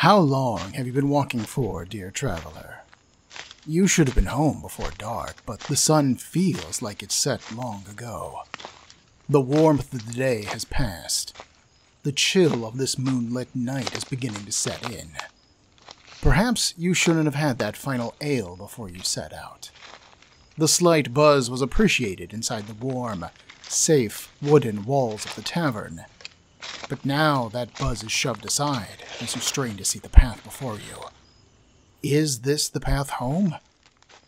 How long have you been walking for, dear traveler? You should have been home before dark, but the sun feels like it set long ago. The warmth of the day has passed. The chill of this moonlit night is beginning to set in. Perhaps you shouldn't have had that final ale before you set out. The slight buzz was appreciated inside the warm, safe wooden walls of the tavern. But now that buzz is shoved aside as you strain to see the path before you. Is this the path home?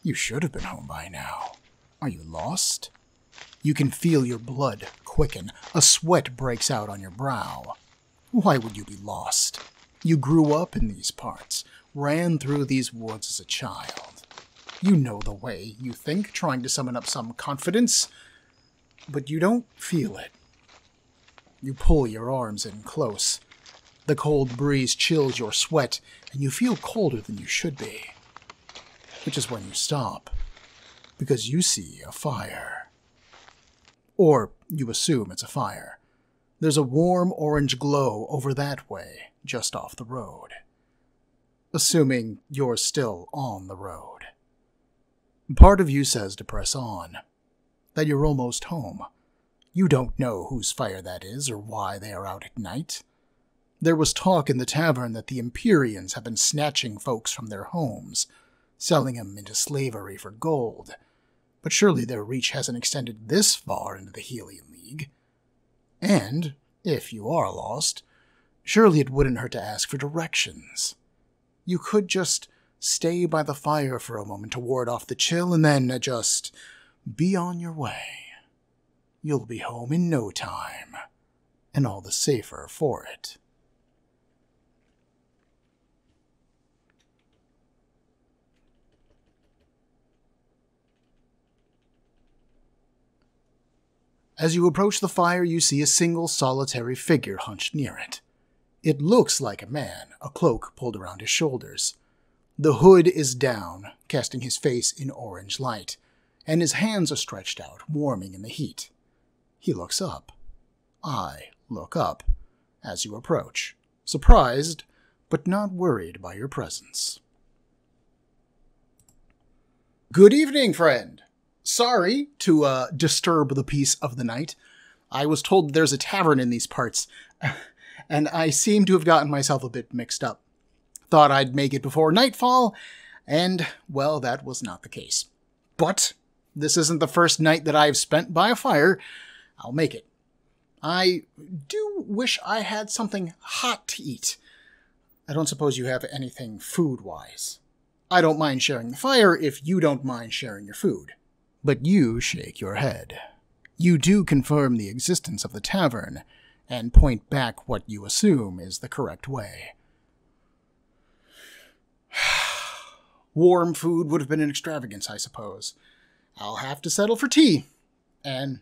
You should have been home by now. Are you lost? You can feel your blood quicken. A sweat breaks out on your brow. Why would you be lost? You grew up in these parts, ran through these woods as a child. You know the way, you think, trying to summon up some confidence, but you don't feel it. You pull your arms in close. The cold breeze chills your sweat, and you feel colder than you should be. Which is when you stop, because you see a fire. Or you assume it's a fire. There's a warm orange glow over that way, just off the road. Assuming you're still on the road. Part of you says to press on, that you're almost home. You don't know whose fire that is or why they are out at night. There was talk in the tavern that the Empyreans have been snatching folks from their homes, selling them into slavery for gold. But surely their reach hasn't extended this far into the Helian League. And, if you are lost, surely it wouldn't hurt to ask for directions. You could just stay by the fire for a moment to ward off the chill and then just be on your way. You'll be home in no time, and all the safer for it. As you approach the fire, you see a single solitary figure hunched near it. It looks like a man, a cloak pulled around his shoulders. The hood is down, casting his face in orange light, and his hands are stretched out, warming in the heat. He looks up. I look up as you approach, surprised, but not worried by your presence. Good evening, friend. Sorry to disturb the peace of the night. I was told there's a tavern in these parts, and I seem to have gotten myself a bit mixed up. Thought I'd make it before nightfall, and, well, that was not the case. But this isn't the first night that I've spent by a fire. I'll make it. I do wish I had something hot to eat. I don't suppose you have anything food-wise. I don't mind sharing the fire if you don't mind sharing your food. But you shake your head. You do confirm the existence of the tavern, and point back what you assume is the correct way. Warm food would have been an extravagance, I suppose. I'll have to settle for tea. And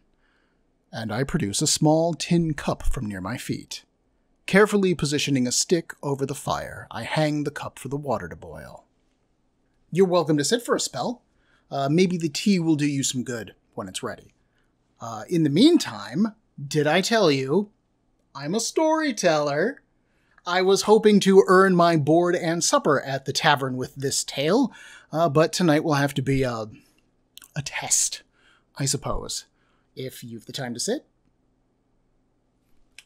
I produce a small tin cup from near my feet. Carefully positioning a stick over the fire, I hang the cup for the water to boil. You're welcome to sit for a spell. Maybe the tea will do you some good when it's ready. In the meantime, did I tell you, I'm a storyteller. I was hoping to earn my board and supper at the tavern with this tale, but tonight will have to be a test, I suppose. If you've the time to sit.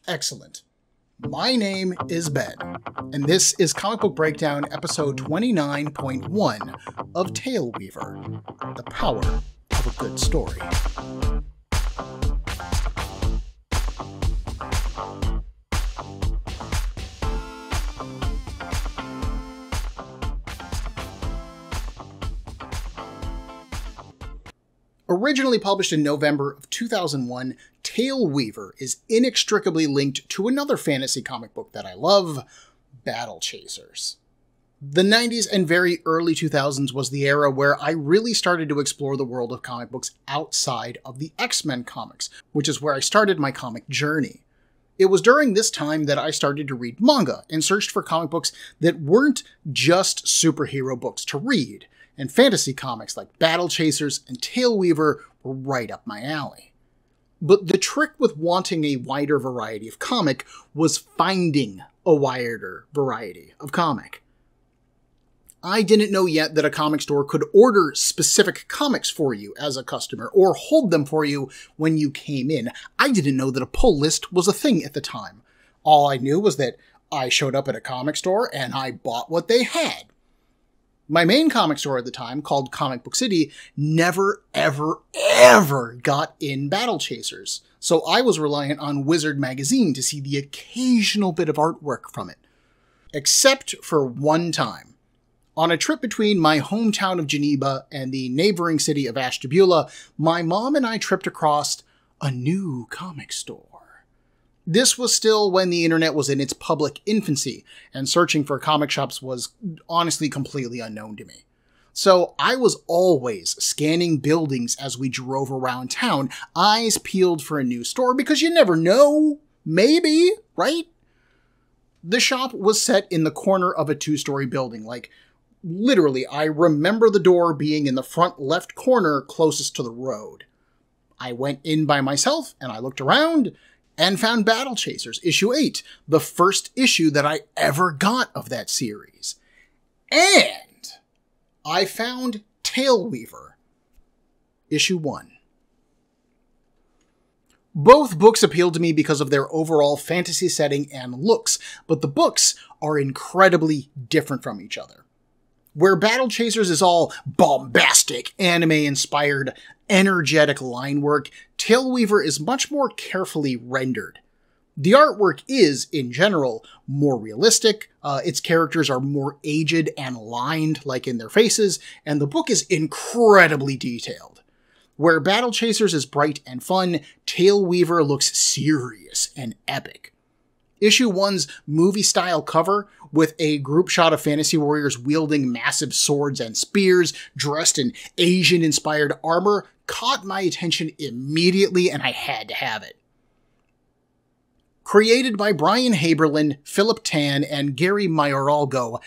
Excellent. My name is Ben, and this is Comic Book Breakdown episode 29.1 of Taleweaver, the power of a good story. Originally published in November of 2001, Taleweaver is inextricably linked to another fantasy comic book that I love, Battle Chasers. The 90s and very early 2000s was the era where I really started to explore the world of comic books outside of the X-Men comics, which is where I started my comic journey. It was during this time that I started to read manga and searched for comic books that weren't just superhero books to read, and fantasy comics like Battle Chasers and Taleweaver were right up my alley. But the trick with wanting a wider variety of comic was finding a a wider variety of comic. I didn't know yet that a comic store could order specific comics for you as a customer or hold them for you when you came in. I didn't know that a pull list was a thing at the time. All I knew was that I showed up at a comic store and I bought what they had. My main comic store at the time, called Comic Book City, never, ever, ever got in Battle Chasers, so I was reliant on Wizard magazine to see the occasional bit of artwork from it. Except for one time. On a trip between my hometown of Geneva and the neighboring city of Ashtabula, my mom and I tripped across a new comic store. This was still when the internet was in its public infancy, and searching for comic shops was honestly completely unknown to me. So I was always scanning buildings as we drove around town, eyes peeled for a new store, because you never know. Maybe, right? The shop was set in the corner of a 2-story building. Like, literally, I remember the door being in the front left corner closest to the road. I went in by myself, and I looked around, and found Battle Chasers, issue 8, the first issue that I ever got of that series. And I found Taleweaver, issue 1. Both books appealed to me because of their overall fantasy setting and looks, but the books are incredibly different from each other. Where Battle Chasers is all bombastic, anime-inspired, energetic line work, Taleweaver is much more carefully rendered. The artwork is, in general, more realistic, its characters are more aged and lined, like in their faces, and the book is incredibly detailed. Where Battle Chasers is bright and fun, Taleweaver looks serious and epic. Issue 1's movie-style cover, with a group shot of fantasy warriors wielding massive swords and spears, dressed in Asian-inspired armor, caught my attention immediately, and I had to have it. Created by Brian Haberlin, Philip Tan, and Gary Mayoralgo,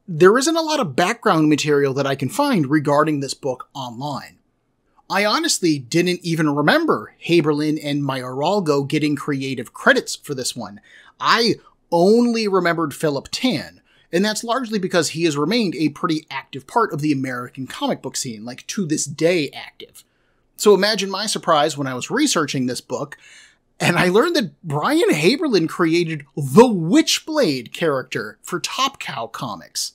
there isn't a lot of background material that I can find regarding this book online. I honestly didn't even remember Haberlin and Mayoralgo getting creative credits for this one. I only remembered Philip Tan, and that's largely because he has remained a pretty active part of the American comic book scene, like to this day active. So imagine my surprise when I was researching this book, and I learned that Brian Haberlin created the Witchblade character for Top Cow Comics.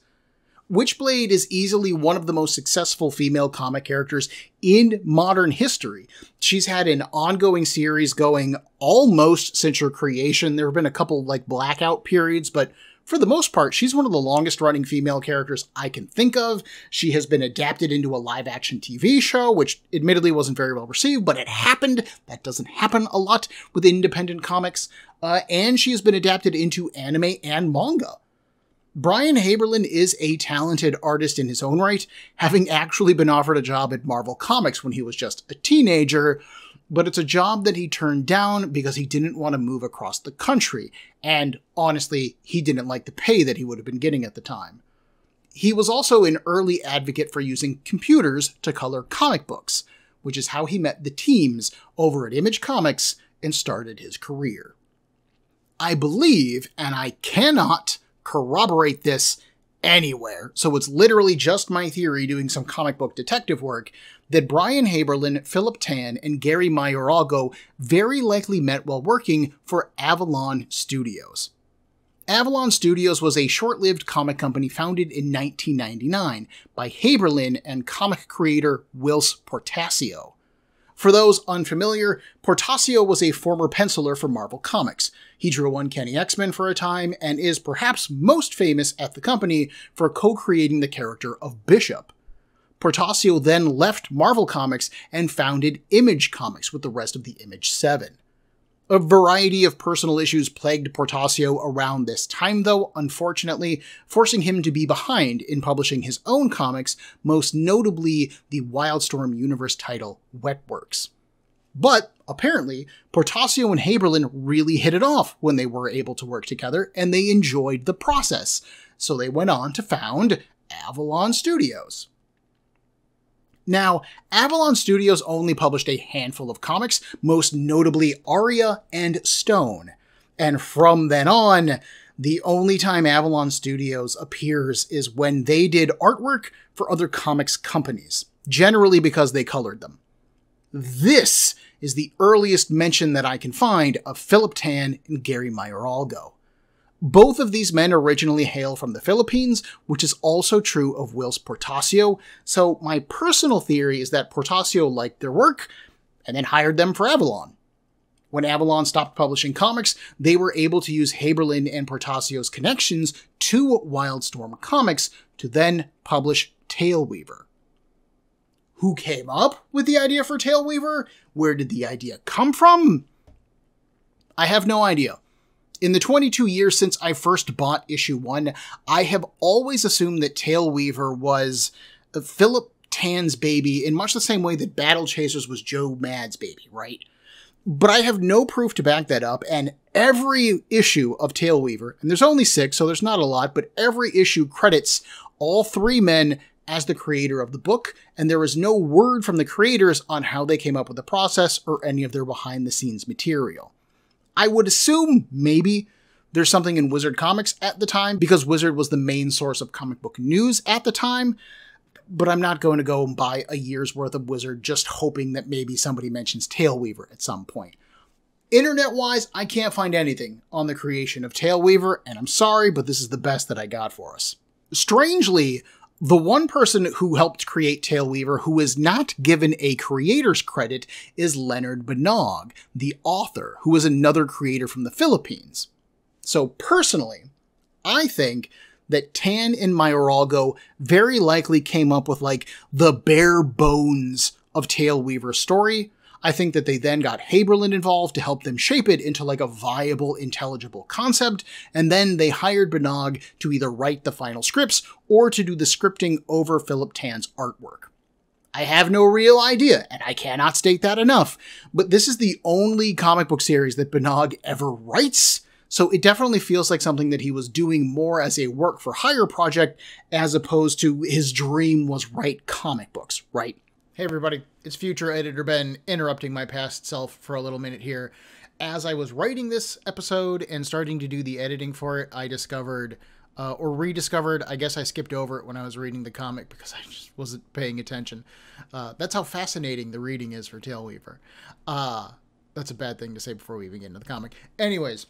Witchblade is easily one of the most successful female comic characters in modern history. She's had an ongoing series going almost since her creation. There have been a couple blackout periods, but for the most part, she's one of the longest running female characters I can think of. She has been adapted into a live action TV show, which admittedly wasn't very well received, but it happened. That doesn't happen a lot with independent comics. And she has been adapted into anime and manga. Brian Haberlin is a talented artist in his own right, having actually been offered a job at Marvel Comics when he was just a teenager, but it's a job that he turned down because he didn't want to move across the country, and honestly, he didn't like the pay that he would have been getting at the time. He was also an early advocate for using computers to color comic books, which is how he met the teams over at Image Comics and started his career. I believe, and I cannot corroborate this anywhere, so it's literally just my theory doing some comic book detective work, that Brian Haberlin, Philip Tan, and Gary Mayoralgo very likely met while working for Avalon Studios. Avalon Studios was a short-lived comic company founded in 1999 by Haberlin and comic creator Whilce Portacio. For those unfamiliar, Portacio was a former penciler for Marvel Comics. He drew Uncanny X-Men for a time, and is perhaps most famous at the company for co-creating the character of Bishop. Portacio then left Marvel Comics and founded Image Comics with the rest of the Image 7. A variety of personal issues plagued Portacio around this time, though, unfortunately, forcing him to be behind in publishing his own comics, most notably the Wildstorm universe title, Wetworks. But, apparently, Portacio and Haberlin really hit it off when they were able to work together, and they enjoyed the process, so they went on to found Avalon Studios. Now, Avalon Studios only published a handful of comics, most notably Aria and Stone, and from then on, The only time Avalon Studios appears is when they did artwork for other comics companies, generally because they colored them. This is the earliest mention that I can find of Philip Tan and Gary Mayoralgo. Both of these men originally hail from the Philippines, which is also true of Whilce Portacio, so my personal theory is that Portacio liked their work and then hired them for Avalon. When Avalon stopped publishing comics, they were able to use Haberlin and Portacio's connections to Wildstorm Comics to then publish Taleweaver. Who came up with the idea for Taleweaver? Where did the idea come from? I have no idea. In the 22 years since I first bought issue 1, I have always assumed that Taleweaver was Philip Tan's baby in much the same way that Battle Chasers was Joe Mad's baby, right? But I have no proof to back that up, and every issue of Taleweaver, and there's only 6, so there's not a lot, but every issue credits all 3 men as the creator of the book, and there is no word from the creators on how they came up with the process or any of their behind-the-scenes material. I would assume maybe there's something in Wizard Comics at the time, because Wizard was the main source of comic book news at the time, but I'm not going to go and buy a year's worth of Wizard just hoping that maybe somebody mentions Taleweaver at some point. Internet-wise, I can't find anything on the creation of Taleweaver, and I'm sorry, but this is the best that I got for us. Strangely, the one person who helped create Taleweaver who is not given a creator's credit is Leonard Benog, the author, who is another creator from the Philippines. So personally, I think that Tan and Mayoralgo very likely came up with like the bare bones of Taleweaver's story. I think that they then got Haberlin involved to help them shape it into like a viable, intelligible concept, and then they hired Benog to either write the final scripts or to do the scripting over Philip Tan's artwork. I have no real idea, and I cannot state that enough, but this is the only comic book series that Benog ever writes, so it definitely feels like something that he was doing more as a work-for-hire project as opposed to his dream was write comic books, right? Hey everybody, it's future editor Ben interrupting my past self for a little minute here. As I was writing this episode and starting to do the editing for it, I discovered, or rediscovered, I guess I skipped over it when I was reading the comic because I just wasn't paying attention. That's how fascinating the reading is for Taleweaver. That's a bad thing to say before we even get into the comic. Anyways,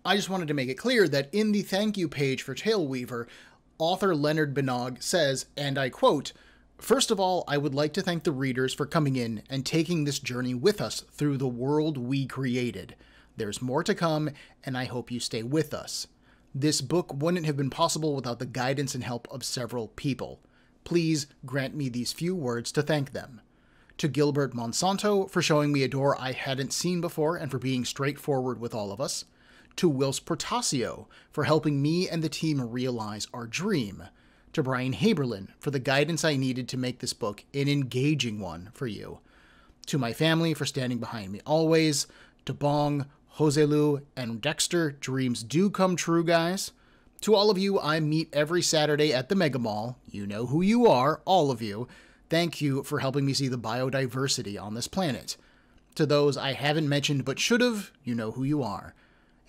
I just wanted to make it clear that in the thank you page for Taleweaver, author Leonard Benog says, and I quote, "First of all, I would like to thank the readers for coming in and taking this journey with us through the world we created. There's more to come, and I hope you stay with us. This book wouldn't have been possible without the guidance and help of several people. Please grant me these few words to thank them. To Gilbert Monsanto for showing me a door I hadn't seen before and for being straightforward with all of us. To Whilce Portacio for helping me and the team realize our dream. To Brian Haberlin for the guidance I needed to make this book an engaging one for you. To my family for standing behind me always. To Bong, Joselu, and Dexter, dreams do come true, guys. To all of you I meet every Saturday at the Mega Mall, you know who you are, all of you. Thank you for helping me see the biodiversity on this planet. To those I haven't mentioned but should have, you know who you are.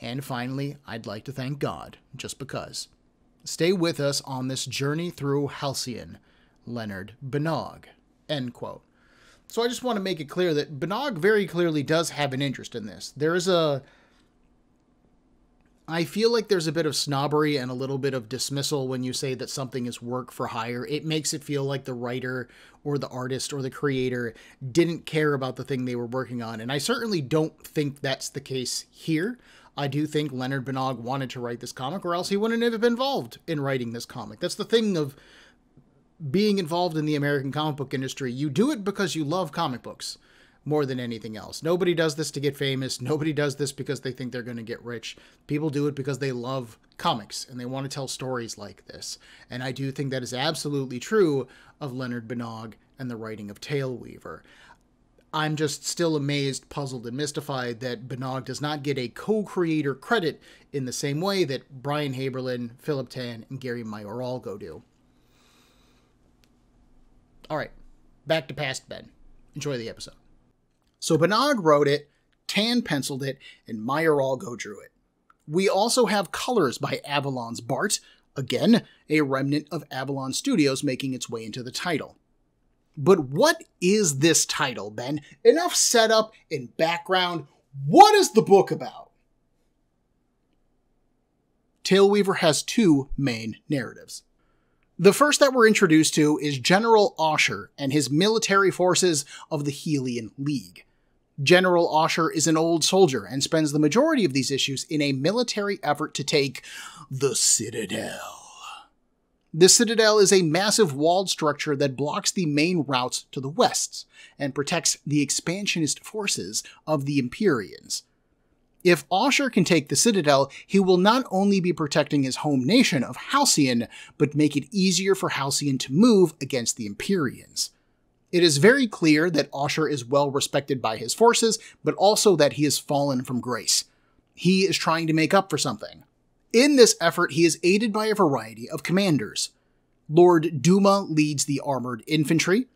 And finally, I'd like to thank God, just because. Stay with us on this journey through Halcyon. Leonard Benog." End quote. So I just want to make it clear that Benog very clearly does have an interest in this. I feel like there's a bit of snobbery and a little bit of dismissal when you say that something is work for hire. It makes it feel like the writer or the artist or the creator didn't care about the thing they were working on. And I certainly don't think that's the case here. I do think Leonard Benog wanted to write this comic, or else he wouldn't have been involved in writing this comic. That's the thing of being involved in the American comic book industry. You do it because you love comic books more than anything else. Nobody does this to get famous. Nobody does this because they think they're going to get rich. People do it because they love comics and they want to tell stories like this. And I do think that is absolutely true of Leonard Benog and the writing of Taleweaver. I'm just still amazed, puzzled, and mystified that Benog does not get a co-creator credit in the same way that Brian Haberlin, Philip Tan, and Gary Mayoralgo do. Alright, back to past Ben. Enjoy the episode. So Benog wrote it, Tan penciled it, and Mayoralgo drew it. We also have colors by Avalon's Bart, again, a remnant of Avalon Studios making its way into the title. But what is this title, Ben? Enough setup and background. What is the book about? Taleweaver has two main narratives. The first that we're introduced to is General Ashur and his military forces of the Helian League. General Ashur is an old soldier and spends the majority of these issues in a military effort to take the Citadel. The Citadel is a massive walled structure that blocks the main routes to the west and protects the expansionist forces of the Empyreans. If Ashur can take the Citadel, he will not only be protecting his home nation of Halcyon, but make it easier for Halcyon to move against the Empyreans. It is very clear that Ashur is well respected by his forces, but also that he has fallen from grace. He is trying to make up for something. In this effort, he is aided by a variety of commanders. Lord Duma leads the armored infantry.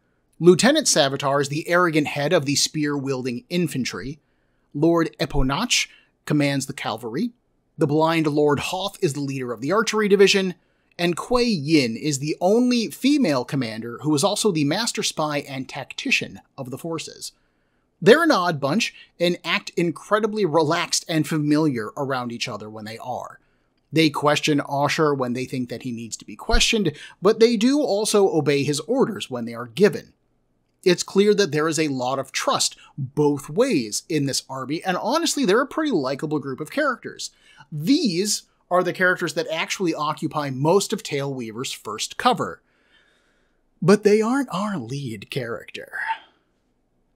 Lieutenant Savitar is the arrogant head of the spear-wielding infantry. Lord Eponach commands the cavalry. The blind Lord Hoth is the leader of the archery division. And Kuei Yin is the only female commander who is also the master spy and tactician of the forces. They're an odd bunch and act incredibly relaxed and familiar around each other when they are. They question Ashur when they think that he needs to be questioned, but they do also obey his orders when they are given. It's clear that there is a lot of trust both ways in this army, and honestly, they're a pretty likable group of characters. These are the characters that actually occupy most of Taleweaver's first cover. But they aren't our lead character.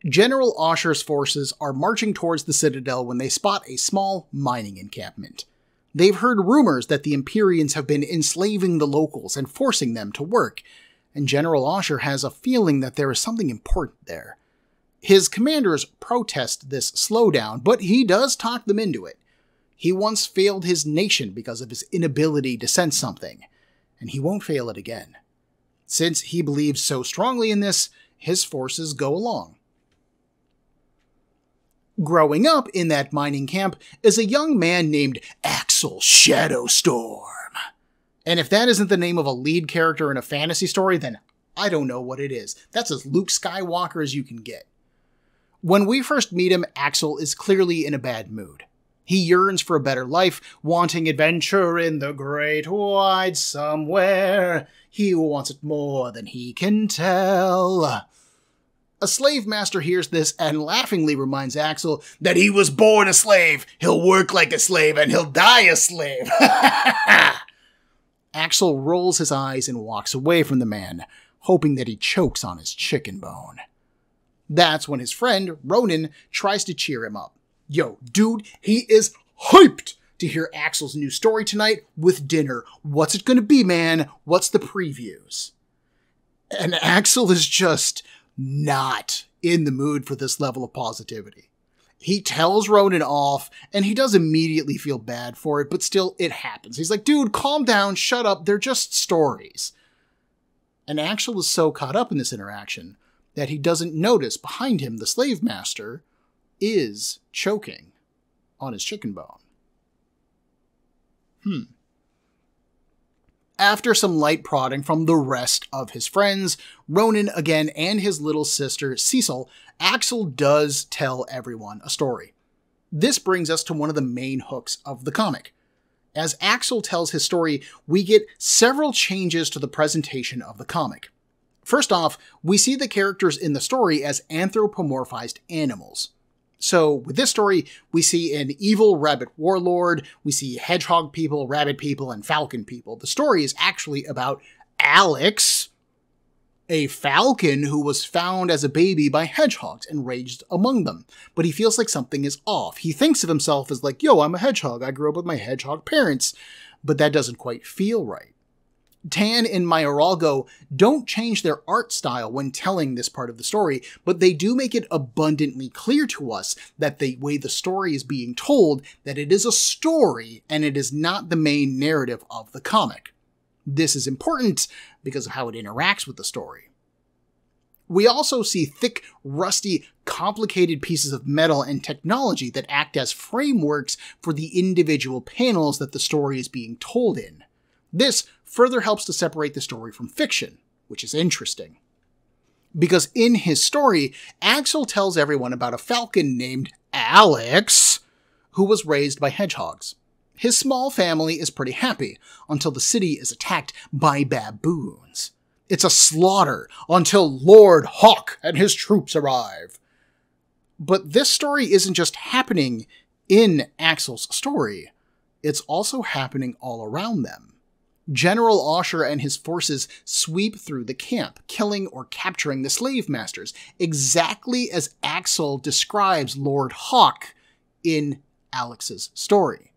General Ashur's forces are marching towards the Citadel when they spot a small mining encampment. They've heard rumors that the Empyreans have been enslaving the locals and forcing them to work, and General Ashur has a feeling that there is something important there. His commanders protest this slowdown, but he does talk them into it. He once failed his nation because of his inability to sense something, and he won't fail it again. Since he believes so strongly in this, his forces go along. Growing up in that mining camp is a young man named Axel Shadowstorm. And if that isn't the name of a lead character in a fantasy story, then I don't know what it is. That's as Luke Skywalker as you can get. When we first meet him, Axel is clearly in a bad mood. He yearns for a better life, wanting adventure in the great wide somewhere. He wants it more than he can tell. A slave master hears this and laughingly reminds Axel that he was born a slave, he'll work like a slave, and he'll die a slave. Axel rolls his eyes and walks away from the man, hoping that he chokes on his chicken bone. That's when his friend, Ronan, tries to cheer him up. Yo, dude, he is hyped to hear Axel's new story tonight with dinner. What's it gonna be, man? What's the previews? And Axel is just not in the mood for this level of positivity. He tells Ronan off, and he does immediately feel bad for it, but still, it happens. He's like, dude, calm down, shut up, they're just stories. And Axel is so caught up in this interaction that he doesn't notice behind him the slave master is choking on his chicken bone. After some light prodding from the rest of his friends, Ronan again and his little sister Cecil, Axel does tell everyone a story. This brings us to one of the main hooks of the comic. As Axel tells his story, we get several changes to the presentation of the comic. First off, we see the characters in the story as anthropomorphized animals. So with this story, we see an evil rabbit warlord, we see hedgehog people, rabbit people, and falcon people. The story is actually about Alex, a falcon who was found as a baby by hedgehogs and raised among them. But he feels like something is off. He thinks of himself as like, yo, I'm a hedgehog. I grew up with my hedgehog parents. But that doesn't quite feel right. Tan and Mayoralgo don't change their art style when telling this part of the story, but they do make it abundantly clear to us that the way the story is being told, that it is a story and it is not the main narrative of the comic. This is important because of how it interacts with the story. We also see thick, rusty, complicated pieces of metal and technology that act as frameworks for the individual panels that the story is being told in. This further helps to separate the story from fiction, which is interesting. Because in his story, Axel tells everyone about a falcon named Alex, who was raised by hedgehogs. His small family is pretty happy until the city is attacked by baboons. It's a slaughter until Lord Hawk and his troops arrive. But this story isn't just happening in Axel's story, it's also happening all around them. General Ashur and his forces sweep through the camp, killing or capturing the slave masters, exactly as Axel describes Lord Hawk in Alex's story.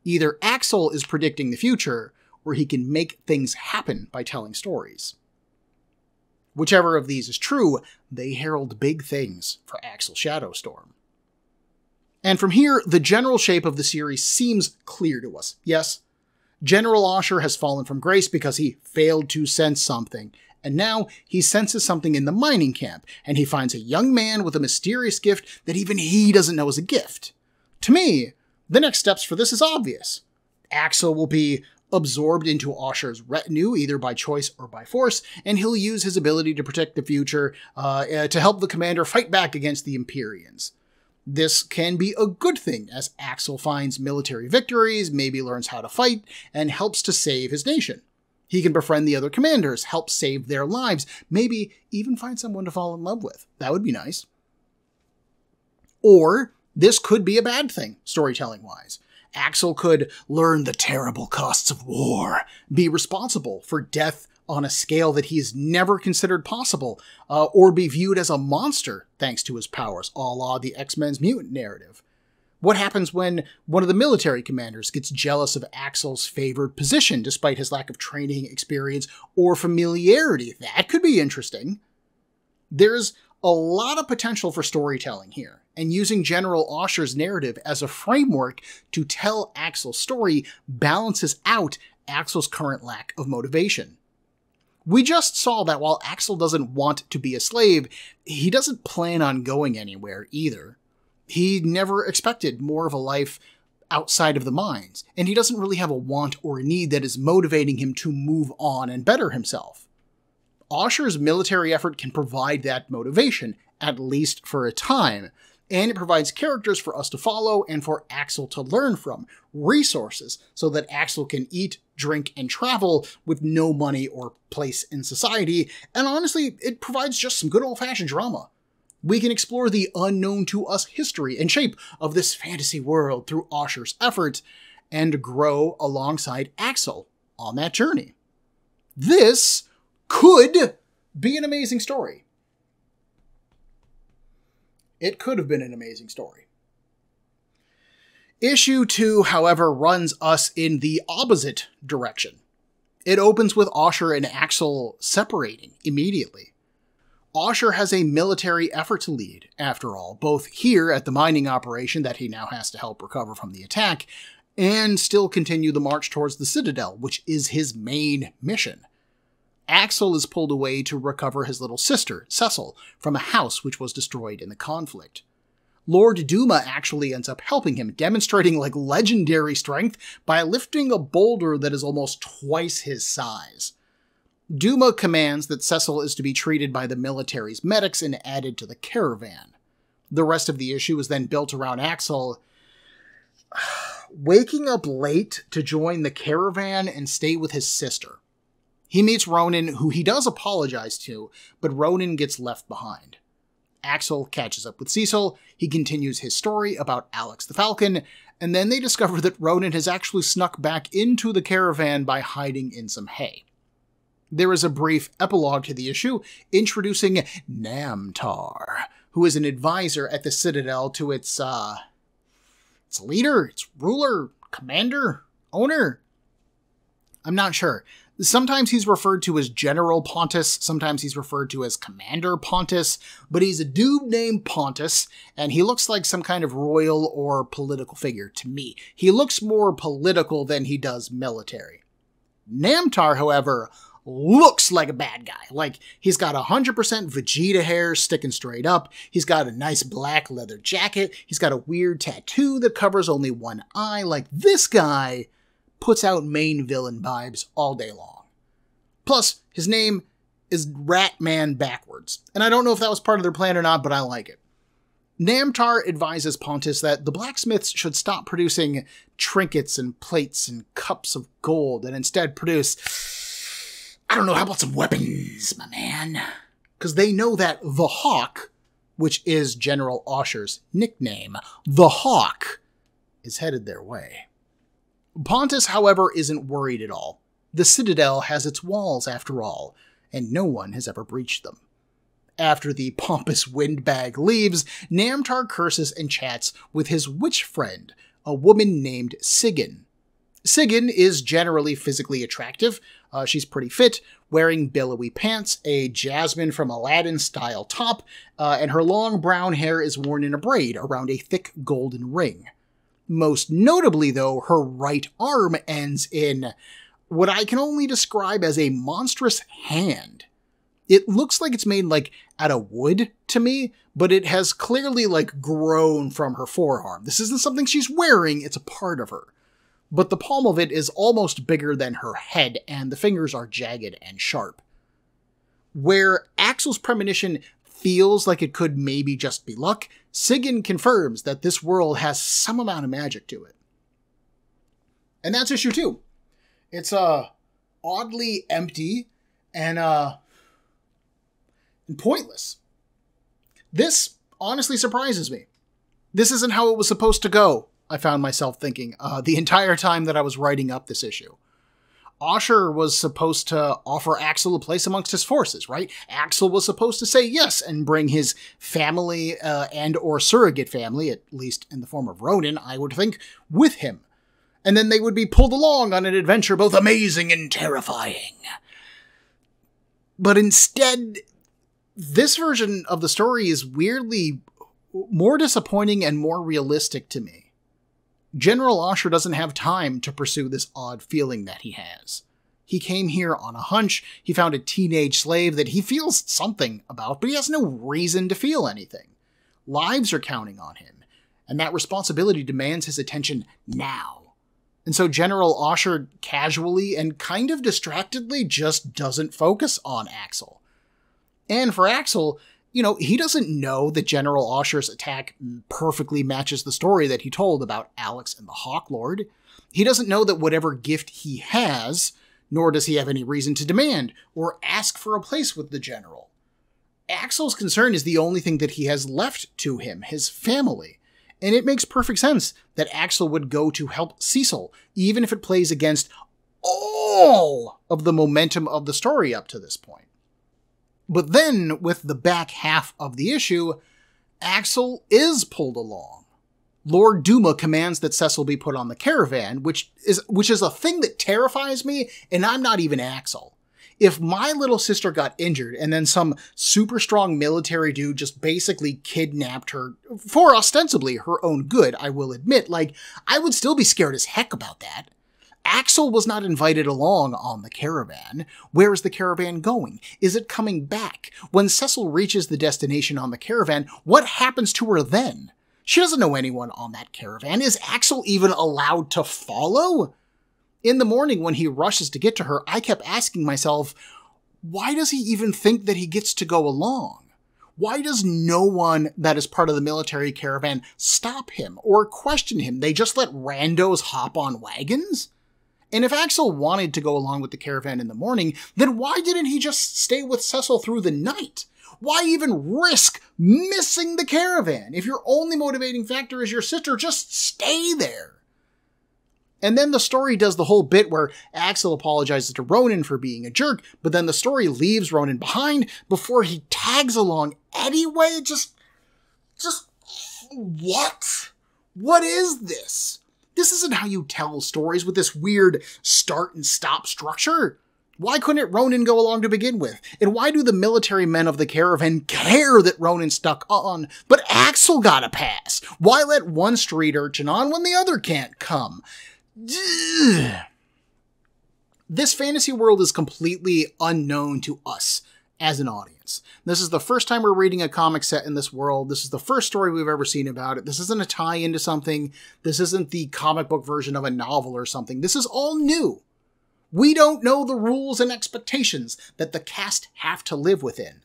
Either Axel is predicting the future, or he can make things happen by telling stories. Whichever of these is true, they herald big things for Axel Shadowstorm. And from here, the general shape of the series seems clear to us. Yes, General Ashur has fallen from grace because he failed to sense something, and now he senses something in the mining camp, and he finds a young man with a mysterious gift that even he doesn't know is a gift. To me, the next steps for this is obvious. Axel will be absorbed into Ashur's retinue, either by choice or by force, and he'll use his ability to protect the future to help the commander fight back against the Empyreans. This can be a good thing, as Axel finds military victories, maybe learns how to fight, and helps to save his nation. He can befriend the other commanders, help save their lives, maybe even find someone to fall in love with. That would be nice. Or this could be a bad thing, storytelling-wise. Axel could learn the terrible costs of war, be responsible for death on a scale that he's never considered possible, or be viewed as a monster thanks to his powers, a la the X-Men's mutant narrative. What happens when one of the military commanders gets jealous of Axel's favored position despite his lack of training, experience, or familiarity? That could be interesting. There's a lot of potential for storytelling here, and using General Ashur's narrative as a framework to tell Axel's story balances out Axel's current lack of motivation. We just saw that while Axel doesn't want to be a slave, he doesn't plan on going anywhere either. He never expected more of a life outside of the mines, and he doesn't really have a want or a need that is motivating him to move on and better himself. Ashur's military effort can provide that motivation, at least for a time, and it provides characters for us to follow and for Axel to learn from, resources, so that Axel can eat, drink, and travel with no money or place in society, and honestly, it provides just some good old-fashioned drama. We can explore the unknown to us history and shape of this fantasy world through Ashur's efforts, and grow alongside Axel on that journey. This could be an amazing story. It could have been an amazing story. Issue 2, however, runs us in the opposite direction. It opens with Ashur and Axel separating immediately. Ashur has a military effort to lead, after all, both here at the mining operation that he now has to help recover from the attack, and still continue the march towards the Citadel, which is his main mission. Axel is pulled away to recover his little sister, Cecil, from a house which was destroyed in the conflict. Lord Duma actually ends up helping him, demonstrating legendary strength by lifting a boulder that is almost twice his size. Duma commands that Cecil is to be treated by the military's medics and added to the caravan. The rest of the issue is then built around Axel waking up late to join the caravan and stay with his sister. He meets Ronan, who he does apologize to, but Ronan gets left behind. Axel catches up with Cecil, he continues his story about Alex the Falcon, and then they discover that Ronan has actually snuck back into the caravan by hiding in some hay. There is a brief epilogue to the issue, introducing Namtar, who is an advisor at the Citadel to its leader, its ruler, commander, owner. I'm not sure. Sometimes he's referred to as General Pontus, sometimes he's referred to as Commander Pontus, but he's a dude named Pontus, and he looks like some kind of royal or political figure to me. He looks more political than he does military. Namtar, however, looks like a bad guy. Like, he's got 100% Vegeta hair sticking straight up. He's got a nice black leather jacket. He's got a weird tattoo that covers only one eye. Like, this guy puts out main villain vibes all day long. Plus, his name is Ratman backwards. And I don't know if that was part of their plan or not, but I like it. Namtar advises Pontus that the blacksmiths should stop producing trinkets and plates and cups of gold and instead produce, I don't know, how about some weapons, my man? Because they know that the Hawk, which is General Ashur's nickname, the Hawk, is headed their way. Pontus, however, isn't worried at all. The Citadel has its walls, after all, and no one has ever breached them. After the pompous windbag leaves, Namtar curses and chats with his witch friend, a woman named Sigyn. Sigyn is generally physically attractive. She's pretty fit, wearing billowy pants, a Jasmine from Aladdin-style top, and her long brown hair is worn in a braid around a thick golden ring. Most notably, though, her right arm ends in what I can only describe as a monstrous hand. It looks like it's made, like, out of wood to me, but it has clearly, like, grown from her forearm. This isn't something she's wearing, it's a part of her. But the palm of it is almost bigger than her head, and the fingers are jagged and sharp. Where Axel's premonition feels like it could maybe just be luck, Sigyn confirms that this world has some amount of magic to it. And that's issue 2. It's, oddly empty and pointless. This honestly surprises me. This isn't how it was supposed to go, I found myself thinking, the entire time that I was writing up this issue. Ashur was supposed to offer Axel a place amongst his forces, right? Axel was supposed to say yes and bring his family and or surrogate family, at least in the form of Ronin, I would think, with him. And then they would be pulled along on an adventure both amazing and terrifying. But instead, this version of the story is weirdly more disappointing and more realistic to me. General Ashur doesn't have time to pursue this odd feeling that he has. He came here on a hunch, he found a teenage slave that he feels something about, but he has no reason to feel anything. Lives are counting on him, and that responsibility demands his attention now. And so General Ashur casually and kind of distractedly just doesn't focus on Axel. And for Axel, you know, he doesn't know that General Ashur's attack perfectly matches the story that he told about Alex and the Hawk Lord. He doesn't know that whatever gift he has, nor does he have any reason to demand or ask for a place with the General. Axel's concern is the only thing that he has left to him, his family. And it makes perfect sense that Axel would go to help Cecil, even if it plays against all of the momentum of the story up to this point. But then, with the back half of the issue, Axel is pulled along. Lord Duma commands that Cecil be put on the caravan, which is a thing that terrifies me, and I'm not even Axel. If my little sister got injured and then some super strong military dude just basically kidnapped her for ostensibly her own good, I will admit, like, I would still be scared as heck about that. Axel was not invited along on the caravan. Where is the caravan going? Is it coming back? When Cecil reaches the destination on the caravan, what happens to her then? She doesn't know anyone on that caravan. Is Axel even allowed to follow? In the morning when he rushes to get to her, I kept asking myself, why does he even think that he gets to go along? Why does no one that is part of the military caravan stop him or question him? They just let randos hop on wagons? And if Axel wanted to go along with the caravan in the morning, then why didn't he just stay with Cecil through the night? Why even risk missing the caravan? If your only motivating factor is your sister, just stay there. And then the story does the whole bit where Axel apologizes to Ronin for being a jerk, but then the story leaves Ronin behind before he tags along anyway. Just what? What is this? This isn't how you tell stories with this weird start and stop structure. Why couldn't Ronin go along to begin with? And why do the military men of the caravan care that Ronin stuck on, but Axel got a pass? Why let one street urchin on when the other can't come? This fantasy world is completely unknown to us as an audience. This is the first time we're reading a comic set in this world. This is the first story we've ever seen about it. This isn't a tie into something. This isn't the comic book version of a novel or something. This is all new. We don't know the rules and expectations that the cast have to live within.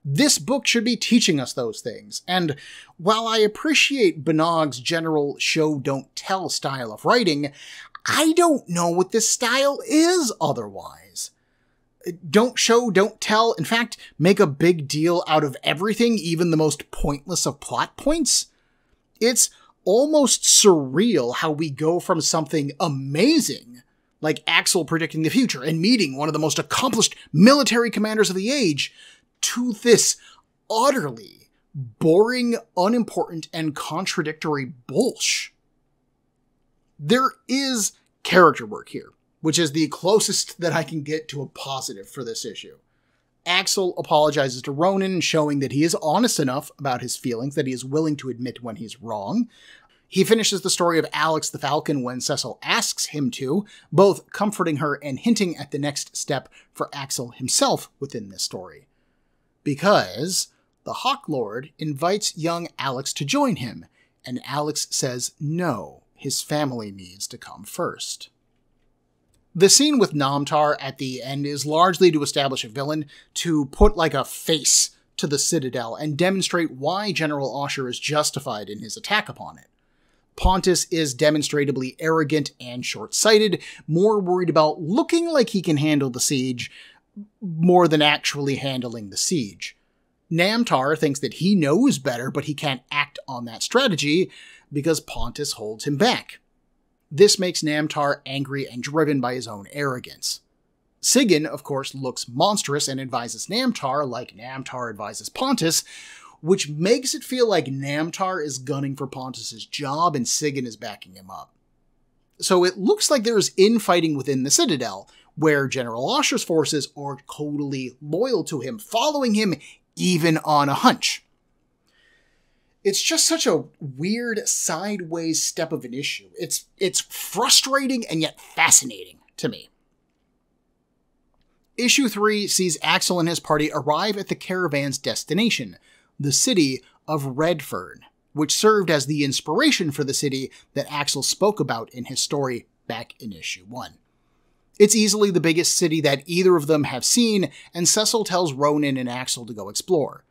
This book should be teaching us those things. And while I appreciate Bonnog's general show-don't-tell style of writing, I don't know what this style is otherwise. Don't show, don't tell. In fact, make a big deal out of everything, even the most pointless of plot points. It's almost surreal how we go from something amazing, like Axel predicting the future and meeting one of the most accomplished military commanders of the age, to this utterly boring, unimportant, and contradictory bullshit. There is character work here, which is the closest that I can get to a positive for this issue. Axel apologizes to Ronan, showing that he is honest enough about his feelings that he is willing to admit when he's wrong. He finishes the story of Alex the Falcon when Cecil asks him to, both comforting her and hinting at the next step for Axel himself within this story. Because the Hawk Lord invites young Alex to join him, and Alex says no, his family needs to come first. The scene with Namtar at the end is largely to establish a villain, to put like a face to the Citadel and demonstrate why General Ashur is justified in his attack upon it. Pontus is demonstrably arrogant and short-sighted, more worried about looking like he can handle the siege more than actually handling the siege. Namtar thinks that he knows better, but he can't act on that strategy because Pontus holds him back. This makes Namtar angry and driven by his own arrogance. Sigyn, of course, looks monstrous and advises Namtar like Namtar advises Pontus, which makes it feel like Namtar is gunning for Pontus's job and Sigyn is backing him up. So it looks like there is infighting within the Citadel, where General Ashur's forces are totally loyal to him, following him even on a hunch. It's just such a weird sideways step of an issue. It's frustrating and yet fascinating to me. Issue 3 sees Axel and his party arrive at the caravan's destination, the city of Redfern, which served as the inspiration for the city that Axel spoke about in his story back in issue 1. It's easily the biggest city that either of them have seen, and Cecil tells Ronan and Axel to go explore.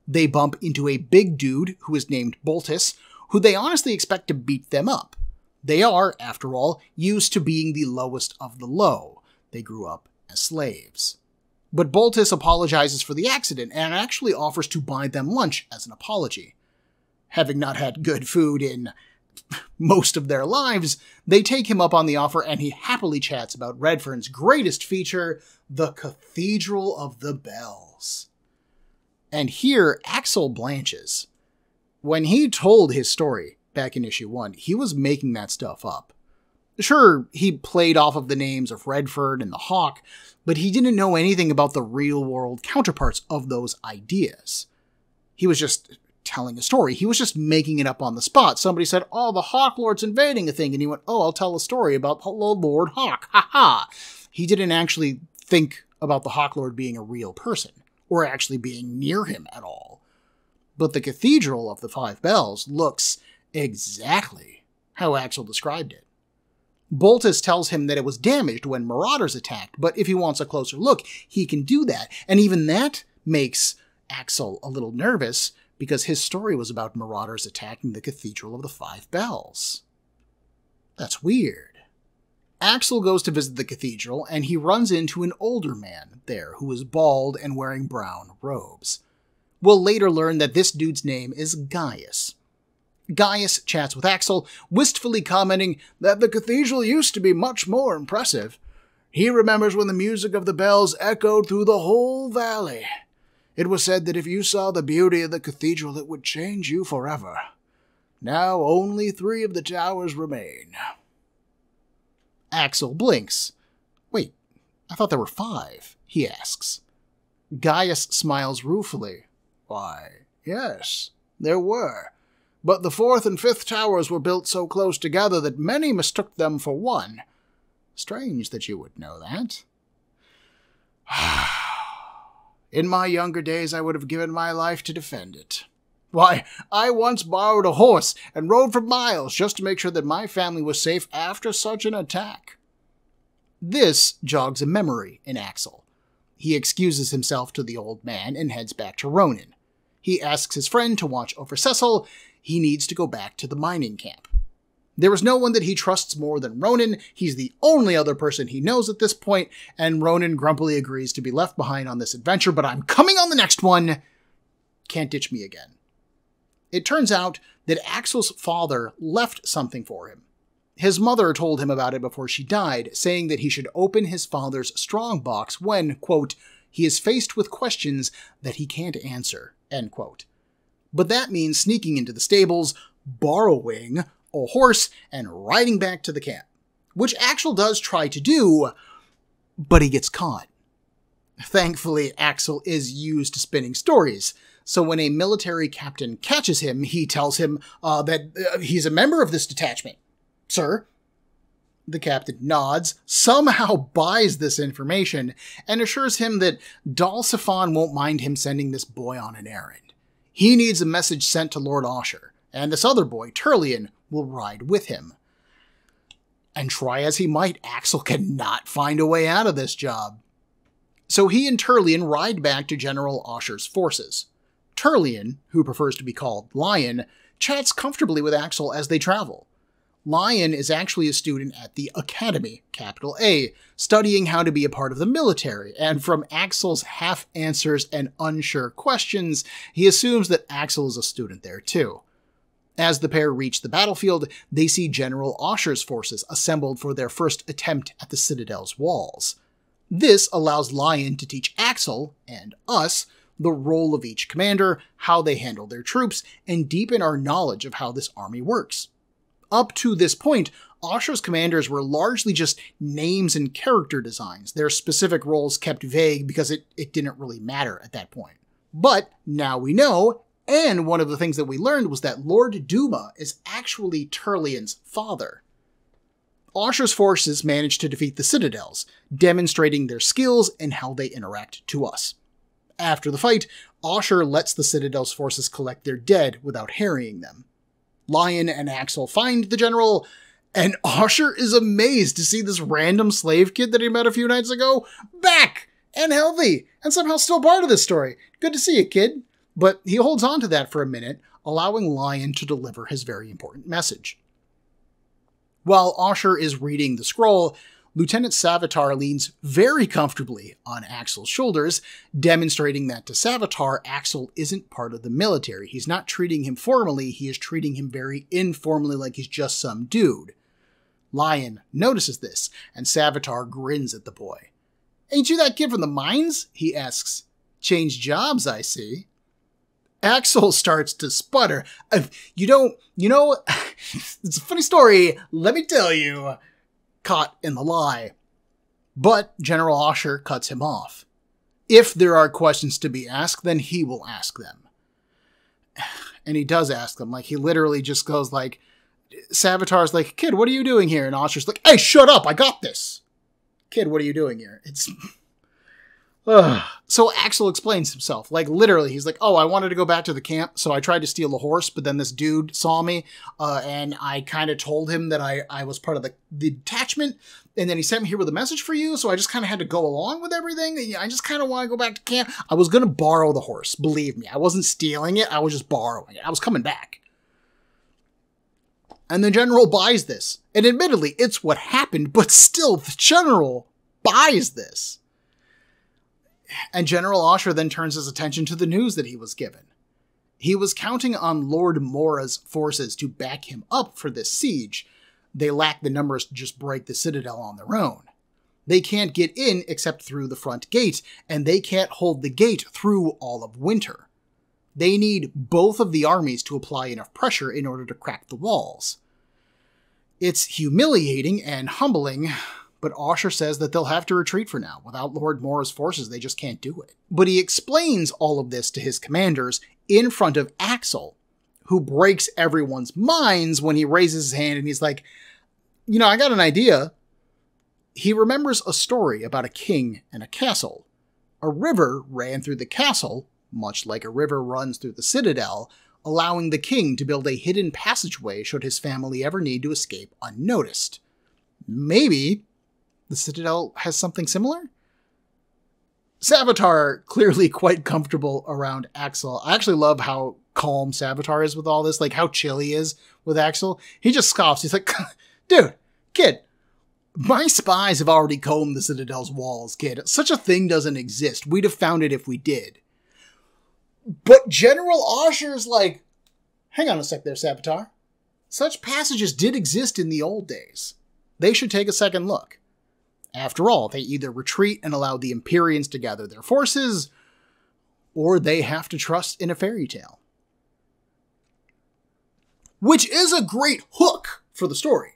They bump into a big dude who is named Boltus, who they honestly expect to beat them up. They are, after all, used to being the lowest of the low. They grew up as slaves. But Boltus apologizes for the accident and actually offers to buy them lunch as an apology. Having not had good food in most of their lives, they take him up on the offer and he happily chats about Redfern's greatest feature, the Cathedral of the Bells. And here, Axel blanches. When he told his story back in issue 1, he was making that stuff up. Sure, he played off of the names of Redfern and the Hawk, but he didn't know anything about the real-world counterparts of those ideas. He was just telling a story. He was just making it up on the spot. Somebody said, oh, the Hawk Lord's invading a thing, and he went, oh, I'll tell a story about the Lord Hawk. Ha ha! He didn't actually think about the Hawk Lord being a real person, or actually being near him at all. But the Cathedral of the Five Bells looks exactly how Axel described it. Boltus tells him that it was damaged when marauders attacked, but if he wants a closer look, he can do that. And even that makes Axel a little nervous, because his story was about marauders attacking the Cathedral of the Five Bells. That's weird. Axel goes to visit the cathedral, and he runs into an older man there who is bald and wearing brown robes. We'll later learn that this dude's name is Gaius. Gaius chats with Axel, wistfully commenting that the cathedral used to be much more impressive. He remembers when the music of the bells echoed through the whole valley. It was said that if you saw the beauty of the cathedral, it would change you forever. Now only 3 of the towers remain. Axel blinks. Wait, I thought there were 5, he asks. Gaius smiles ruefully. Why, yes, there were. But the 4th and 5th towers were built so close together that many mistook them for one. Strange that you would know that. In my younger days, I would have given my life to defend it. Why, I once borrowed a horse and rode for miles just to make sure that my family was safe after such an attack. This jogs a memory in Axel. He excuses himself to the old man and heads back to Ronan. He asks his friend to watch over Cecil. He needs to go back to the mining camp. There is no one that he trusts more than Ronan. He's the only other person he knows at this point, and Ronan grumpily agrees to be left behind on this adventure, but I'm coming on the next one. Can't ditch me again. It turns out that Axel's father left something for him. His mother told him about it before she died, saying that he should open his father's strongbox when, quote, he is faced with questions that he can't answer, end quote. But that means sneaking into the stables, borrowing a horse, and riding back to the camp, which Axel does try to do, but he gets caught. Thankfully, Axel is used to spinning stories, so when a military captain catches him, he tells him that he's a member of this detachment. Sir? The captain nods, somehow buys this information, and assures him that Dalsifan won't mind him sending this boy on an errand. He needs a message sent to Lord Ashur, and this other boy, Turlian, will ride with him. And try as he might, Axel cannot find a way out of this job. So he and Turlian ride back to General Ashur's forces. Turlian, who prefers to be called Lion, chats comfortably with Axel as they travel. Lion is actually a student at the Academy, capital A, studying how to be a part of the military, and from Axel's half answers and unsure questions, he assumes that Axel is a student there too. As the pair reach the battlefield, they see General Ashur's forces assembled for their first attempt at the Citadel's walls. This allows Lion to teach Axel, and us, the role of each commander, how they handle their troops, and deepen our knowledge of how this army works. Up to this point, Ashur's commanders were largely just names and character designs, their specific roles kept vague because it didn't really matter at that point. But now we know, and one of the things that we learned was that Lord Duma is actually Turlian's father. Ashur's forces managed to defeat the Citadels, demonstrating their skills and how they interact to us. After the fight, Ashur lets the Citadel's forces collect their dead without harrying them. Lion and Axel find the general, and Ashur is amazed to see this random slave kid that he met a few nights ago back and healthy and somehow still part of this story. Good to see you, kid. But he holds on to that for a minute, allowing Lion to deliver his very important message. While Ashur is reading the scroll, Lieutenant Savitar leans very comfortably on Axel's shoulders, demonstrating that to Savitar, Axel isn't part of the military. He's not treating him formally, he is treating him very informally like he's just some dude. Lion notices this, and Savitar grins at the boy. "Ain't you that kid from the mines?" he asks. "Change jobs, I see." Axel starts to sputter. You know, it's a funny story, let me tell you. Caught in the lie. But General Ashur cuts him off. If there are questions to be asked, then he will ask them. And he does ask them. Like, he literally just goes like, Savitar's like, "Kid, what are you doing here?" And Ashur's like, "Hey, shut up, I got this." "Kid, what are you doing here?" It's... So Axel explains himself. Like, literally, he's like, "Oh, I wanted to go back to the camp, so I tried to steal a horse, but then this dude saw me, and I kind of told him that I was part of the detachment, and then he sent me here with a message for you, so I just kind of had to go along with everything. I just kind of want to go back to camp. I was going to borrow the horse, believe me. I wasn't stealing it, I was just borrowing it. I was coming back." And the general buys this. And admittedly, it's what happened, but still, the general buys this. And General Ashur then turns his attention to the news that he was given. He was counting on Lord Mora's forces to back him up for this siege. They lack the numbers to just break the citadel on their own. They can't get in except through the front gate, and they can't hold the gate through all of winter. They need both of the armies to apply enough pressure in order to crack the walls. It's humiliating and humbling, but Ashur says that they'll have to retreat for now. Without Lord Mora's forces, they just can't do it. But he explains all of this to his commanders in front of Axel, who breaks everyone's minds when he raises his hand and he's like, "You know, I got an idea." he remembers a story about a king and a castle. A river ran through the castle, much like a river runs through the citadel, allowing the king to build a hidden passageway should his family ever need to escape unnoticed. Maybe the citadel has something similar? Savitar, clearly quite comfortable around Axel. I actually love how calm Savitar is with all this, like how chill he is with Axel. He just scoffs. He's like, dude, kid, my spies have already combed the Citadel's walls, kid. Such a thing doesn't exist. We'd have found it if we did. But General Ashur's like, hang on a sec there, Savitar. Such passages did exist in the old days. They should take a second look. After all, they either retreat and allow the Empyreans to gather their forces, or they have to trust in a fairy tale. Which is a great hook for the story.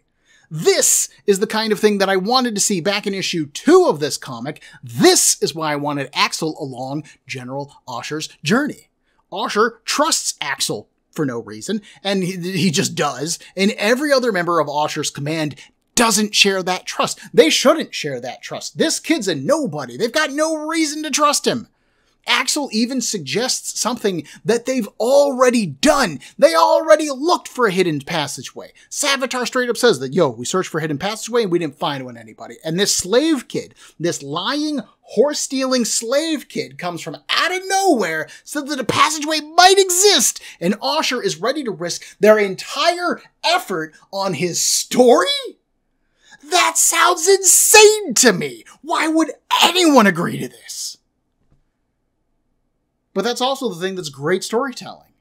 This is the kind of thing that I wanted to see back in issue 2 of this comic. This is why I wanted Axel along General Ashur's journey. Ashur trusts Axel for no reason, and he just does, and every other member of Ashur's command doesn't share that trust. They shouldn't share that trust. This kid's a nobody. They've got no reason to trust him. Axel even suggests something that they've already done. They already looked for a hidden passageway. Savitar straight up says that, yo, we searched for a hidden passageway and we didn't find one anybody. And this slave kid, this lying, horse-stealing slave kid comes from out of nowhere so that a passageway might exist. And Ashur is ready to risk their entire effort on his story? That sounds insane to me. Why would anyone agree to this? But that's also the thing that's great storytelling.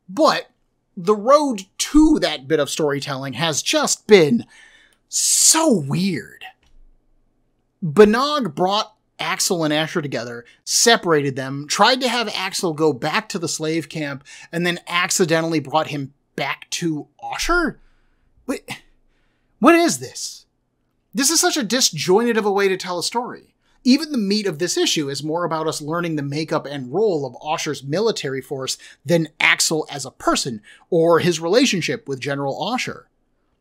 But the road to that bit of storytelling has just been so weird. Banog brought Axel and Ashur together, separated them, tried to have Axel go back to the slave camp, and then accidentally brought him back to Ashur? Wait, what is this? This is such a disjointed of a way to tell a story. Even the meat of this issue is more about us learning the makeup and role of Ashur's military force than Axel as a person, or his relationship with General Ashur.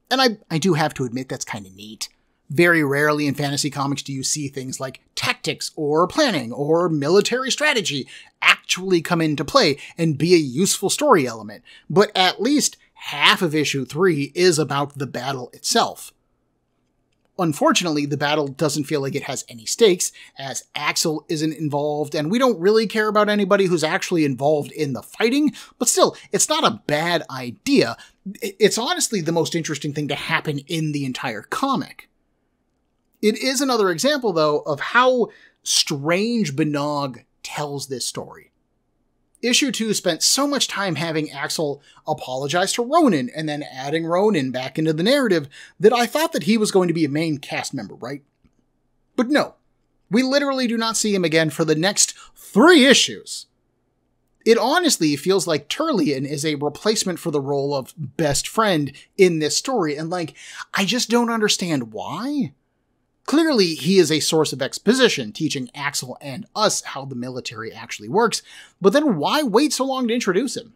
And I do have to admit that's kind of neat. Very rarely in fantasy comics do you see things like tactics or planning or military strategy actually come into play and be a useful story element. But at least half of issue 3 is about the battle itself. Unfortunately, the battle doesn't feel like it has any stakes, as Axel isn't involved, and we don't really care about anybody who's actually involved in the fighting, but still, it's not a bad idea. It's honestly the most interesting thing to happen in the entire comic. It is another example, though, of how strange Banog tells this story. Issue 2 spent so much time having Axel apologize to Ronan and then adding Ronan back into the narrative that I thought that he was going to be a main cast member, right? But no, we literally do not see him again for the next 3 issues. It honestly feels like Turlian is a replacement for the role of best friend in this story, and I just don't understand why. Clearly, he is a source of exposition, teaching Axel and us how the military actually works, but then why wait so long to introduce him?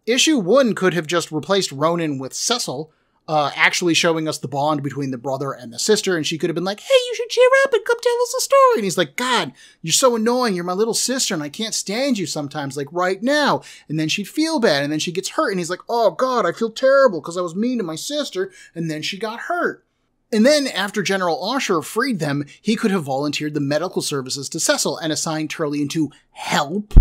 Issue 1 could have just replaced Ronan with Cecil, actually showing us the bond between the brother and the sister, and she could have been like, hey, you should cheer up and come tell us a story. And he's like, God, you're so annoying, you're my little sister, and I can't stand you sometimes, like right now. And then she'd feel bad, and then she gets hurt, and he's like, oh God, I feel terrible because I was mean to my sister, and then she got hurt. And then, after General Ashur freed them, he could have volunteered the medical services to Cecil and assigned Turlian to help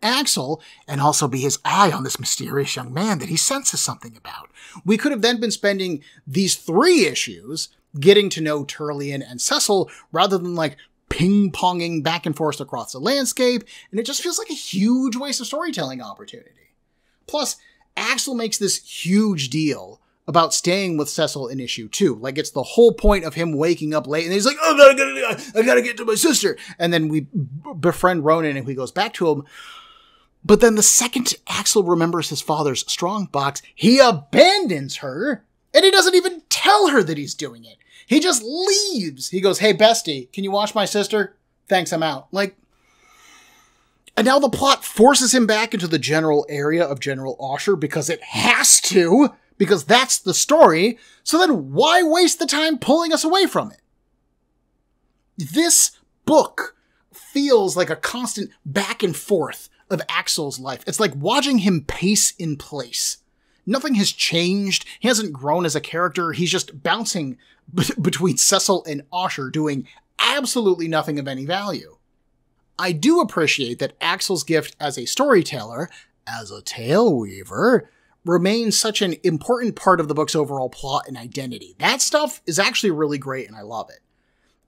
Axel and also be his eye on this mysterious young man that he senses something about. We could have then been spending these 3 issues getting to know Turlian and Cecil rather than ping-ponging back and forth across the landscape, and it just feels like a huge waste of storytelling opportunity. Plus, Axel makes this huge deal about staying with Cecil in issue 2. It's the whole point of him waking up late, and he's like, oh, I gotta get to my sister. And then we befriend Ronan, and he goes back to him. But then the second Axel remembers his father's strongbox, he abandons her, and he doesn't even tell her that he's doing it. He just leaves. He goes, hey, bestie, can you watch my sister? Thanks, I'm out. And now the plot forces him back into the general area of General Ashur because it has to, because that's the story, so then why waste the time pulling us away from it? This book feels like a constant back and forth of Axel's life. It's like watching him pace in place. Nothing has changed. He hasn't grown as a character. He's just bouncing between Cecil and Ashur, doing absolutely nothing of any value. I do appreciate that Axel's gift as a storyteller, as a Taleweaver, remains such an important part of the book's overall plot and identity. That stuff is actually really great, and I love it.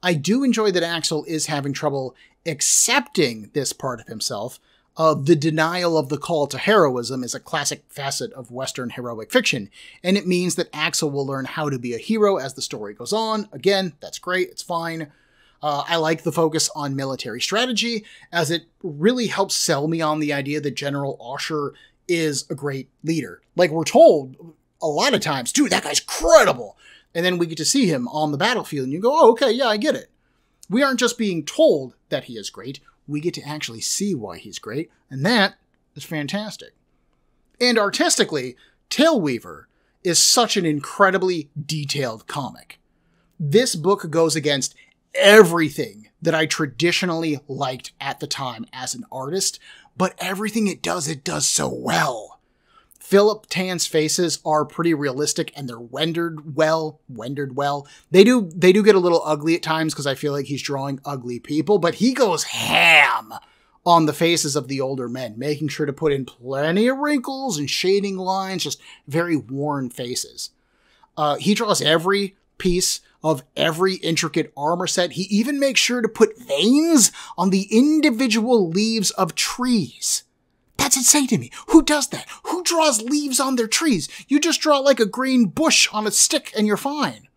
I do enjoy that Axel is having trouble accepting this part of himself. The denial of the call to heroism is a classic facet of Western heroic fiction, and it means that Axel will learn how to be a hero as the story goes on. Again, that's great, it's fine. I like the focus on military strategy, as it really helps sell me on the idea that General Ashur is a great leader. Like, we're told a lot of times, dude, that guy's credible. And then we get to see him on the battlefield, and you go, oh, okay, yeah, I get it. We aren't just being told that he is great, we get to actually see why he's great, and that is fantastic. And artistically, Taleweaver is such an incredibly detailed comic. This book goes against everything that I traditionally liked at the time as an artist, but everything it does so well. Philip Tan's faces are pretty realistic, and they're rendered well. They do get a little ugly at times because I feel like he's drawing ugly people, but he goes ham on the faces of the older men, making sure to put in plenty of wrinkles and shading lines, just very worn faces. He draws every piece of every intricate armor set. He even makes sure to put veins on the individual leaves of trees. That's insane to me. Who does that? Who draws leaves on their trees? You just draw like a green bush on a stick and you're fine.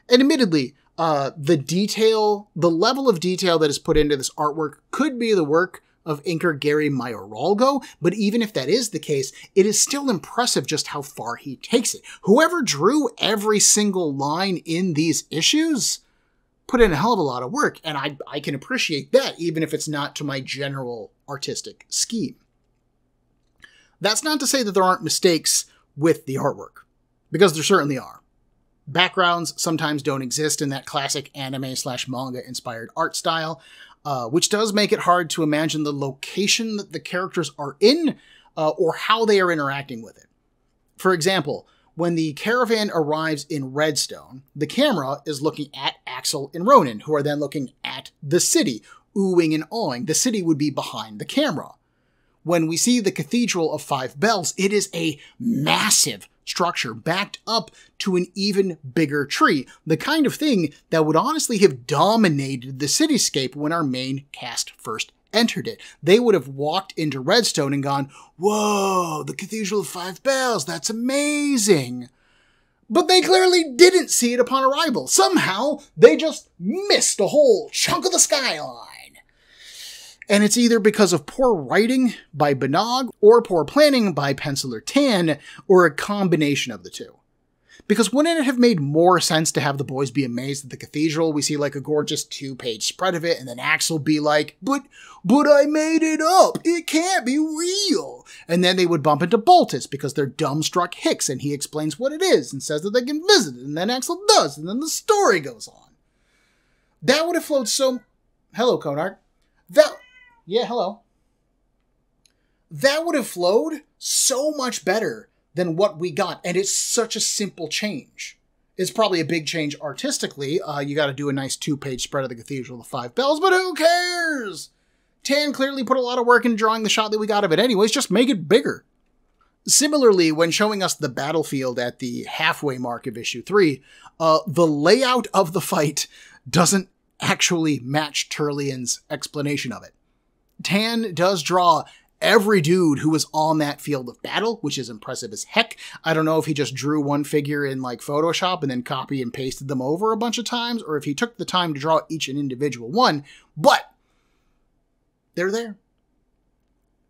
And admittedly, the level of detail that is put into this artwork could be the work of inker Gary Mayoralgo, but even if that is the case, it is still impressive just how far he takes it. Whoever drew every single line in these issues put in a hell of a lot of work, and I can appreciate that, even if it's not to my general artistic scheme. That's not to say that there aren't mistakes with the artwork, because there certainly are. Backgrounds sometimes don't exist in that classic anime/manga inspired art style, which does make it hard to imagine the location that the characters are in, or how they are interacting with it. For example, when the caravan arrives in Redstone, the camera is looking at Axel and Ronan, who are then looking at the city, oohing and awing. The city would be behind the camera. When we see the Cathedral of Five Bells, it is a massive structure backed up to an even bigger tree, the kind of thing that would honestly have dominated the cityscape when our main cast first entered it. They would have walked into Redstone and gone, whoa, the Cathedral of Five Bells, that's amazing. But they clearly didn't see it upon arrival. Somehow, they just missed a whole chunk of the skyline. And it's either because of poor writing by Bnog, or poor planning by penciler Tan, or a combination of the two. Because wouldn't it have made more sense to have the boys be amazed at the cathedral? We see like a gorgeous 2-page spread of it, and then Axel be like, but I made it up. It can't be real. And then they would bump into Boltus because they're dumbstruck hicks, and he explains what it is and says that they can visit it, and then Axel does, and then the story goes on. That would have flowed so... Hello, Konark. Yeah, hello. That would have flowed so much better than what we got, and it's such a simple change. It's probably a big change artistically. You got to do a nice 2-page spread of the Cathedral of Five Bells, but who cares? Tan clearly put a lot of work into drawing the shot that we got of it anyways, just make it bigger. Similarly, when showing us the battlefield at the halfway mark of issue 3, the layout of the fight doesn't actually match Turlian's explanation of it. Tan does draw every dude who was on that field of battle, which is impressive as heck. I don't know if he just drew one figure in like Photoshop and then copy and pasted them over a bunch of times, or if he took the time to draw each an individual one, but they're there.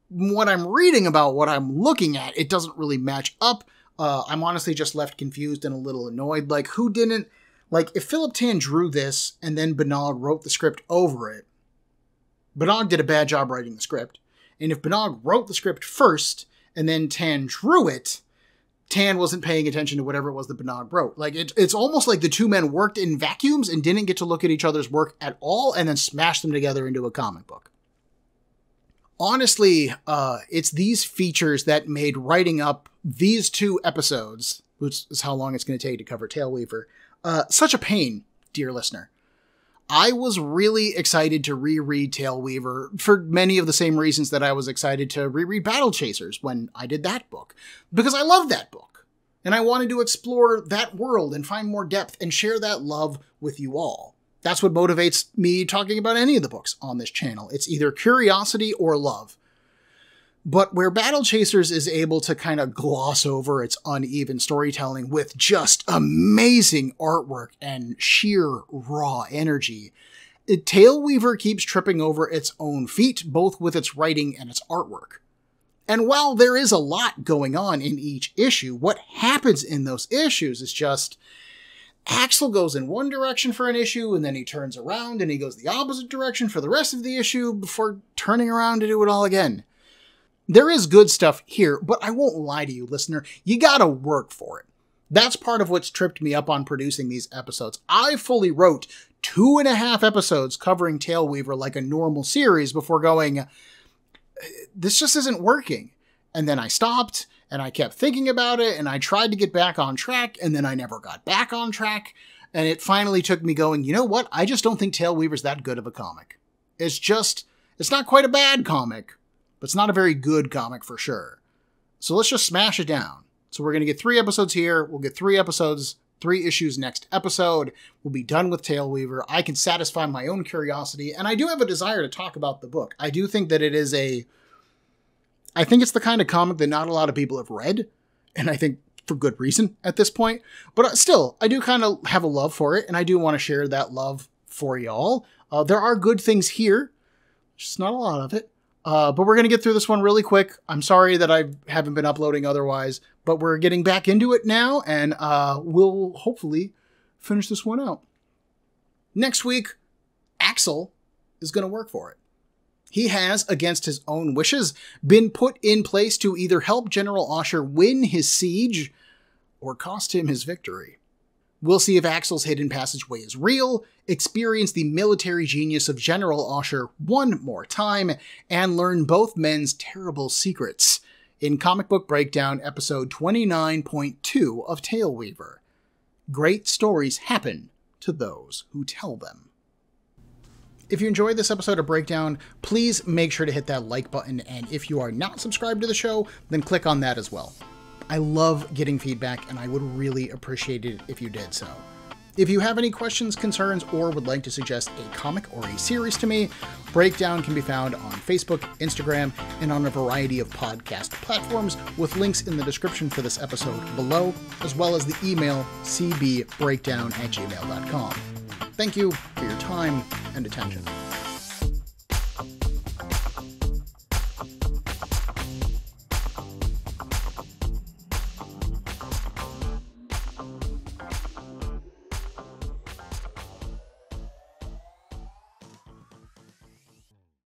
What I'm reading about, what I'm looking at, it doesn't really match up. I'm honestly just left confused and a little annoyed. Like, who didn't... Like, if Philip Tan drew this and then Bnog wrote the script over it, Bnog did a bad job writing the script. And if Bnog wrote the script first and then Tan drew it, Tan wasn't paying attention to whatever it was that Bernard wrote. Like, it's almost like the two men worked in vacuums and didn't get to look at each other's work at all and then smashed them together into a comic book. Honestly, it's these features that made writing up these 2 episodes, which is how long it's going to take to cover Taleweaver, such a pain, dear listener. I was really excited to reread Taleweaver for many of the same reasons that I was excited to reread Battle Chasers when I did that book. Because I love that book. And I wanted to explore that world and find more depth and share that love with you all. That's what motivates me talking about any of the books on this channel. It's either curiosity or love. But where Battle Chasers is able to kind of gloss over its uneven storytelling with just amazing artwork and sheer raw energy, Taleweaver keeps tripping over its own feet, both with its writing and its artwork. And while there is a lot going on in each issue, what happens in those issues is just Axel goes in one direction for an issue, and then he turns around and he goes the opposite direction for the rest of the issue before turning around to do it all again. There is good stuff here, but I won't lie to you, listener. You gotta work for it. That's part of what's tripped me up on producing these episodes. I fully wrote 2.5 episodes covering Taleweaver like a normal series before going, this just isn't working. And then I stopped, and I kept thinking about it, and I tried to get back on track, and then I never got back on track. And it finally took me going, you know what? I just don't think Taleweaver's that good of a comic. It's not quite a bad comic, but it's not a very good comic for sure. So let's just smash it down. So we're going to get 3 episodes here. We'll get 3 episodes, 3 issues next episode. We'll be done with Taleweaver. I can satisfy my own curiosity, and I do have a desire to talk about the book. I do think that it is I think it's the kind of comic that not a lot of people have read, and I think for good reason at this point. But still, I do kind of have a love for it, and I do want to share that love for y'all. There are good things here, just not a lot of it. But we're going to get through this one really quick. I'm sorry that I haven't been uploading otherwise, but we're getting back into it now, and we'll hopefully finish this one out. Next week, Axel is going to work for it. He has, against his own wishes, been put in place to either help General Ashur win his siege or cost him his victory. We'll see if Axel's hidden passageway is real, experience the military genius of General Ashur one more time, and learn both men's terrible secrets in Comic Book Breakdown episode 29.2 of Taleweaver. Great stories happen to those who tell them. If you enjoyed this episode of Breakdown, please make sure to hit that like button, and if you are not subscribed to the show, then click on that as well. I love getting feedback, and I would really appreciate it if you did so. If you have any questions, concerns, or would like to suggest a comic or a series to me, Breakdown can be found on Facebook, Instagram, and on a variety of podcast platforms, with links in the description for this episode below, as well as the email cbbreakdown@gmail.com. Thank you for your time and attention.